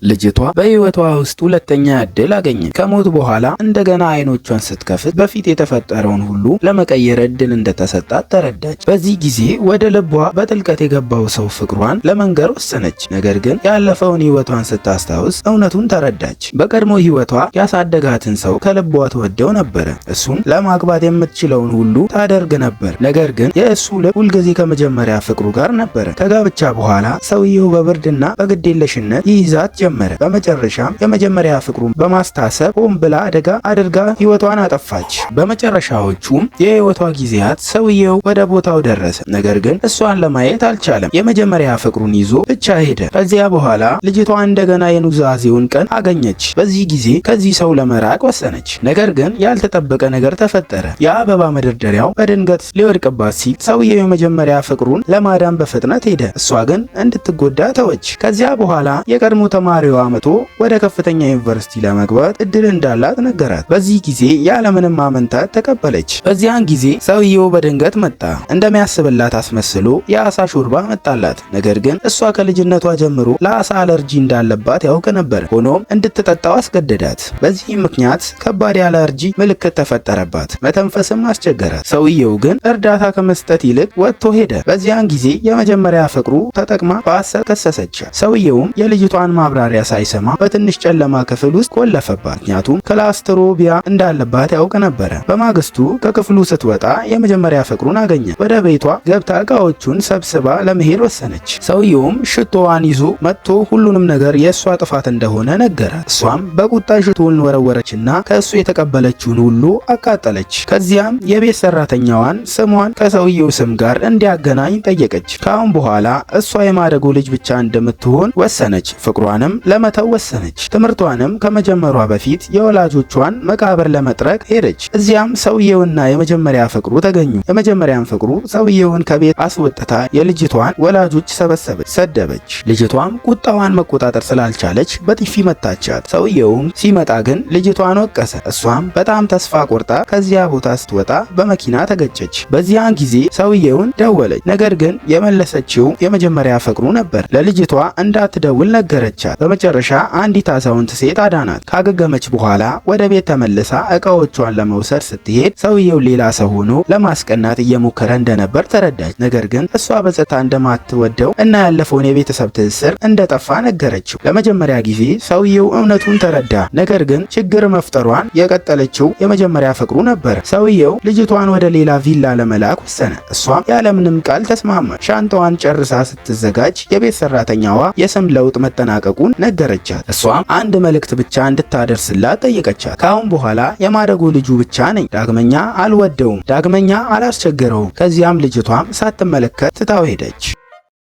ልጅቷ በህይወቷ ውስጥ ሁለተኛ እድል አገኘች። ከሞት በኋላ እንደገና አይኖቿን ስትከፍት በፊት የተፈጠረውን ሁሉ ለመቀየር እድል እንደተሰጣት ተረዳች። በዚህ ጊዜ ወደ ልቧ በጥልቀት የገባው ሰው ፍቅሯን ለመንገር ወሰነች። ነገር ግን ያለፈውን ህይወቷን ስታስታውስ እውነቱን ተረዳች። በቀድሞ ህይወቷ ያሳደጋትን ሰው ከልቧ ትወደው ነበረ። እሱን ለማግባት የምትችለውን ሁሉ ታደርግ ነበር። ነገር ግን የእሱ ልብ ሁልጊዜ ከመጀመሪያ ፍቅሩ ጋር ነበረ። ከጋብቻ በኋላ ሰውየው በብርድና በግዴለሽነት ይይዛት ጀመረ። በመጨረሻም የመጀመሪያ ፍቅሩን በማስታሰብ ሆን ብላ አደጋ አድርጋ ህይወቷን አጠፋች። በመጨረሻዎቹም የህይወቷ ጊዜያት ሰውየው ወደ ቦታው ደረሰ። ነገር ግን እሷን ለማየት አልቻለም። የመጀመሪያ ፍቅሩን ይዞ ብቻ ሄደ። ከዚያ በኋላ ልጅቷ እንደገና የኑዛዜውን ቀን አገኘች። በዚህ ጊዜ ከዚህ ሰው ለመራቅ ወሰነች። ነገር ግን ያልተጠበቀ ነገር ተፈጠረ። የአበባ መደርደሪያው በድንገት ሊወድቅባት ሲል ሰውየው የመጀመሪያ ፍቅሩን ለማዳን በፍጥነት ሄደ። እሷ ግን እንድትጎዳ ተወች። ከዚያ በኋላ የቀድሞ ተማሪዋ መጥቶ ወደ ከፍተኛ ዩኒቨርሲቲ ለመግባት እድል እንዳላት ነገራት። በዚህ ጊዜ ያለምንም ማመንታት ተቀበለች። በዚያን ጊዜ ሰውየው በድንገት መጣ። እንደሚያስብላት አስመስሎ የአሳ ሾርባ መጣላት። ነገር ግን እሷ ከልጅነቷ ጀምሮ ለአሳ አለርጂ እንዳለባት ያውቅ ነበር። ሆኖም እንድትጠጣው አስገደዳት። በዚህም ምክንያት ከባድ የአለርጂ ምልክት ተፈጠረባት። መተንፈስም አስቸገራት። ሰውየው ግን እርዳታ ከመስጠት ይልቅ ወጥቶ ሄደ። በዚያን ጊዜ የመጀመሪያ ፍቅሩ ተጠቅማ በሐሰት ከሰሰች። ሰውየውም የልጅቷን ማብራሪያ ሳይሰማ በትንሽ ጨለማ ክፍል ውስጥ ቆለፈባት። ምክንያቱም ክላስትሮቢያ እንዳለባት ያውቅ ነበረ። በማግስቱ ከክፍሉ ስትወጣ የመጀመሪያ ፍቅሩን አገኘ። ወደ ቤቷ ገብታ እቃዎቹን ሰብስባ ለመሄድ ወሰነች። ሰውየውም ሽቶዋን ይዞ መጥቶ ሁሉንም ነገር የእሷ ጥፋት እንደሆነ ነገራት። እሷም በቁጣ ሽቶውን ወረወረችና ከእሱ የተቀበለችውን ሁሉ አቃጠለች። ከዚያም የቤት ሰራተኛዋን ስሟን ከሰውየው ስም ጋር እንዲያገናኝ ጠየቀች። ከአሁን በኋላ እሷ የማደጎ ልጅ ብቻ እንደምትሆን ወሰነች። ፍቅሯንም ለመተው ወሰነች። ትምህርቷንም ከመጀመሯ በፊት የወላጆቿን መቃብር ለመጥረግ ሄደች። እዚያም ሰውየውና የመጀመሪያ ፍቅሩ ተገኙ። የመጀመሪያም ፍቅሩ ሰውየውን ከቤት አስወጥታ የልጅቷን ወላጆች ሰበሰበች፣ ሰደበች። ልጅቷም ቁጣዋን መቆጣጠር ስላልቻለች በጥፊ መታቻት። ሰውየውም ሲመጣ ግን ልጅቷን ወቀሰ። እሷም በጣም ተስፋ ቆርጣ ከዚያ ቦታ ስትወጣ በመኪና ተገጨች። በዚያን ጊዜ ሰውየውን ደወለች። ነገር ግን የመለሰችው የመጀመሪያ ፍቅሩ ነበር። ለልጅቷ እንዳትደውል ነገረቻት። በመጨረሻ አንዲት አዛውንት ሴት አዳናት። ካገገመች በኋላ ወደ ቤት ተመልሳ እቃዎቿን ለመውሰድ ስትሄድ ሰውየው ሌላ ሰው ሆኖ ለማስቀናት እየሞከረ እንደነበር ተረዳች። ነገር ግን እሷ በጸጥታ እንደማትወደው እና ያለፈውን የቤተሰብ ትስስር እንደጠፋ ነገረችው። ለመጀመሪያ ጊዜ ሰውየው እውነቱን ተረዳ። ነገር ግን ችግር መፍጠሯን የቀጠለችው የመጀመሪያ ፍቅሩ ነበር። ሰውየው ልጅቷን ወደ ሌላ ቪላ ለመላክ ወሰነ። እሷም ያለምንም ቃል ተስማማች። ሻንጣዋን ጨርሳ ስትዘጋጅ የቤት ሰራተኛዋ የስም ለውጥ መጠናቀቁን ነገረቻት። እሷም አንድ መልእክት ብቻ እንድታደርስላት ጠየቀቻት። ካሁን በኋላ የማደጎ ልጁ ብቻ ነኝ፣ ዳግመኛ አልወደውም፣ ዳግመኛ አላስቸገረውም። ከዚያም ልጅቷም ሳትመለከት ትታው ሄደች።